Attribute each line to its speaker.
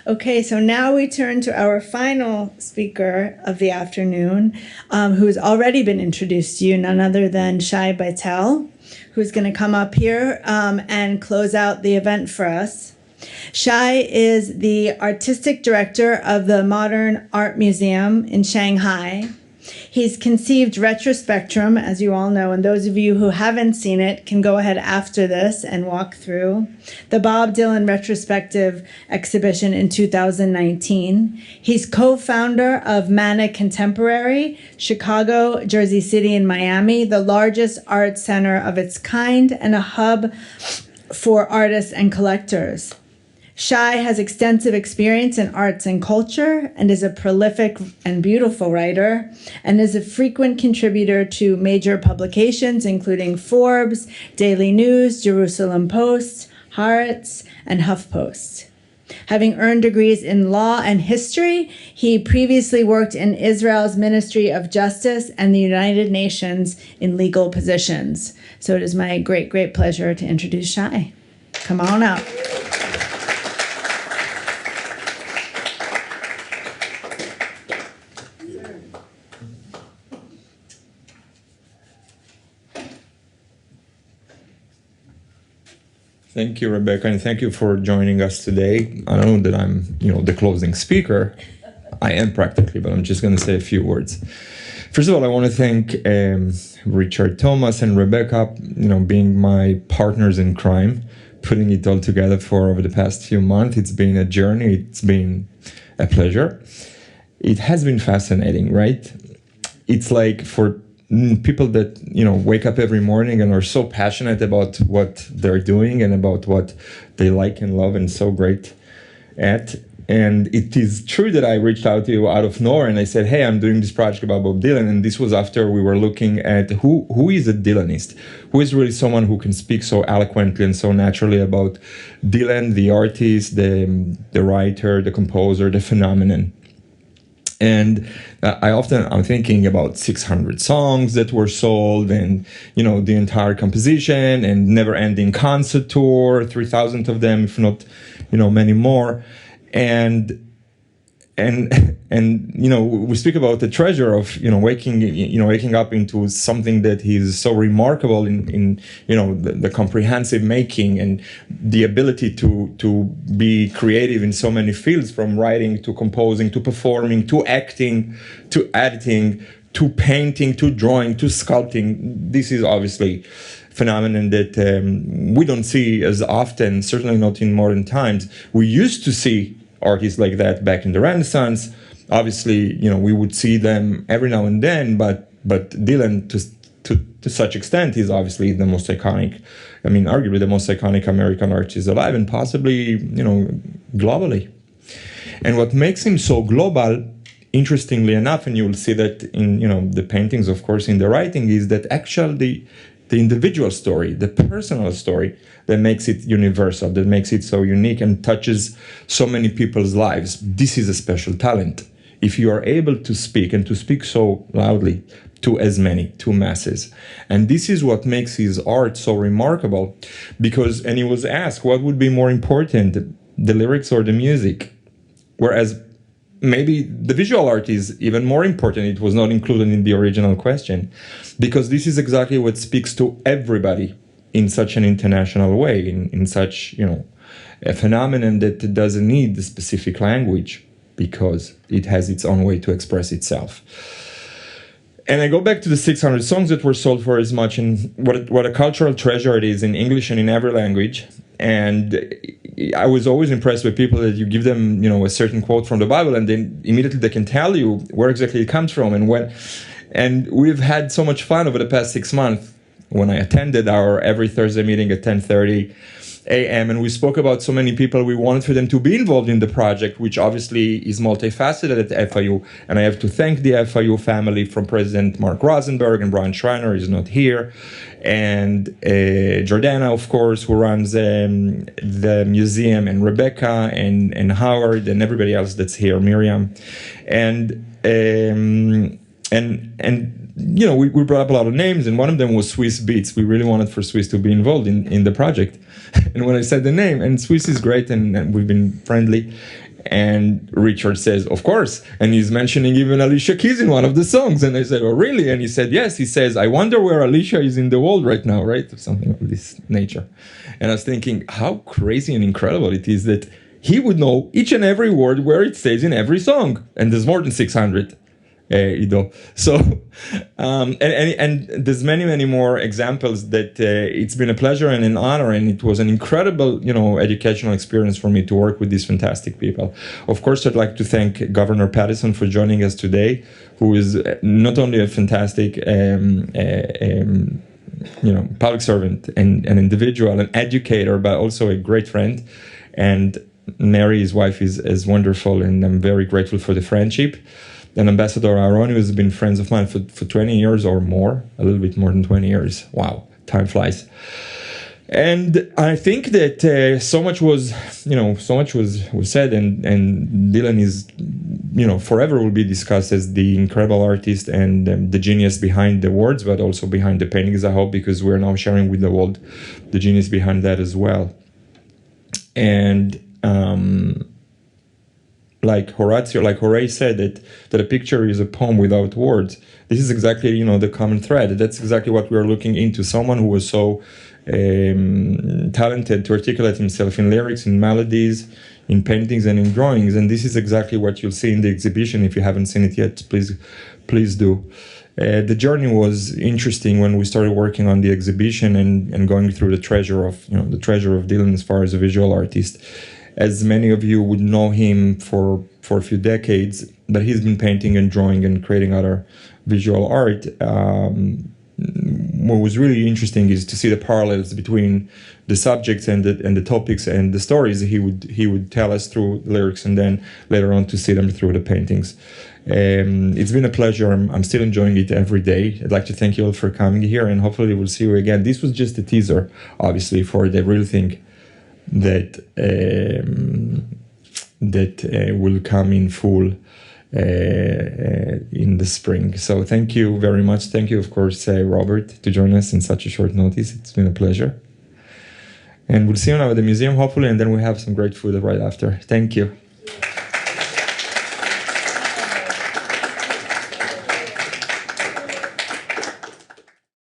Speaker 1: Okay, so now we turn to our final speaker of the afternoon, who has already been introduced to you, none other than Shai Baitel, who's going to come up here and close out the event for us. Shai is the artistic director of the Modern Art Museum in Shanghai. He's conceived Retrospectrum, as you all know, and those of you who haven't seen it can go ahead after this and walk through the Bob Dylan Retrospective exhibition in 2019. He's co-founder of Manic Contemporary, Chicago, Jersey City, and Miami, the largest art center of its kind and a hub for artists and collectors. Shai has extensive experience in arts and culture and is a prolific and beautiful writer and is a frequent contributor to major publications including Forbes, Daily News, Jerusalem Post, Haaretz, and HuffPost. Having earned degrees in law and history, he previously worked in Israel's Ministry of Justice and the United Nations in legal positions. So it is my great, great pleasure to introduce Shai. Come on up.
Speaker 2: Thank you, Rebecca, and thank you for joining us today. I know that I'm, the closing speaker. I am practically, but I'm just going to say a few words. First of all, I want to thank Richard Thomas and Rebecca, being my partners in crime, putting it all together for over the past few months. It's been a journey. It's been a pleasure. It has been fascinating, right? It's like for people that wake up every morning and are so passionate about what they're doing and about what they like and love and so great at. And it is true that I reached out to you out of nowhere and I said, hey, I'm doing this project about Bob Dylan. And this was after we were looking at who is a Dylanist, who is really someone who can speak so eloquently and so naturally about Dylan, the artist, the writer, the composer, the phenomenon. And I'm thinking about 600 songs that were sold and, the entire composition and never-ending concert tour, 3,000 of them, if not, many more. And we speak about the treasure of, waking up into something that is so remarkable in the comprehensive making and the ability to be creative in so many fields, from writing to composing to performing to acting to editing to painting to drawing to sculpting. This is obviously a phenomenon that we don't see as often, certainly not in modern times. We used to see artists like that back in the Renaissance. Obviously, we would see them every now and then, but Dylan, to such extent, is obviously the most iconic, arguably the most iconic American artist alive, and possibly, globally. And what makes him so global, interestingly enough, and you will see that in, the paintings, of course, in the writing, is that actually the individual story, the personal story, that makes it universal, that makes it so unique and touches so many people's lives. This is a special talent. If you are able to speak and to speak so loudly to as many, to masses. And this is what makes his art so remarkable, because, and he was asked, what would be more important, the lyrics or the music? Whereas maybe the visual art is even more important. It was not included in the original question, because this is exactly what speaks to everybody in such an international way, in such, a phenomenon that doesn't need the specific language, because it has its own way to express itself. And I go back to the 600 songs that were sold for as much, and what a cultural treasure it is in English and in every language. And I was always impressed with people that you give them, a certain quote from the Bible, and then immediately they can tell you where exactly it comes from and when. And we've had so much fun over the past 6 months when I attended our every Thursday meeting at 10:30 a.m. And we spoke about so many people. We wanted for them to be involved in the project, which obviously is multifaceted at FIU. And I have to thank the FIU family, from President Mark Rosenberg, and Brian Schreiner is not here, and Jordana, of course, who runs the museum, and Rebecca and Howard and everybody else that's here, Miriam. And we brought up a lot of names, and one of them was Swiss Beats. We really wanted for Swiss to be involved in the project. And when I said the name, and Swiss is great, and we've been friendly, and Richard says, of course, and he's mentioning even Alicia Keys in one of the songs. And I said, oh, really? And he said, yes. He says, I wonder where Alicia is in the world right now, right? Or something of this nature. And I was thinking, how crazy and incredible it is that he would know each and every word where it stays in every song. And there's more than 600. So, and there's many more examples that it's been a pleasure and an honor, and it was an incredible, educational experience for me to work with these fantastic people. Of course, I'd like to thank Governor Pattison for joining us today, who is not only a fantastic, public servant and an individual, an educator, but also a great friend. And Mary, his wife, is wonderful, and I'm very grateful for the friendship. And Ambassador Aaron, who has been friends of mine for 20 years or more, a little bit more than 20 years. Wow, time flies. And I think that so much was said, and Dylan is, forever will be discussed as the incredible artist and the genius behind the words, but also behind the paintings, I hope, because we're now sharing with the world the genius behind that as well. And like Horace said, that a picture is a poem without words. This is exactly, the common thread. That's exactly what we're looking into. Someone who was so talented to articulate himself in lyrics, in melodies, in paintings, and in drawings. And this is exactly what you'll see in the exhibition. If you haven't seen it yet, please do. The journey was interesting when we started working on the exhibition and going through the treasure of Dylan as far as a visual artist. As many of you would know him for a few decades, but he's been painting and drawing and creating other visual art. What was really interesting is to see the parallels between the subjects and the topics and the stories he would tell us through the lyrics, and then later on to see them through the paintings. It's been a pleasure. I'm still enjoying it every day. I'd like to thank you all for coming here, and hopefully we'll see you again. This was just a teaser, obviously, for the real thing that will come in full in the spring. So thank you very much. Thank you, of course, Robert, to join us in such a short notice. It's been a pleasure. And we'll see you now at the museum, hopefully, and then we have some great food right after. Thank you.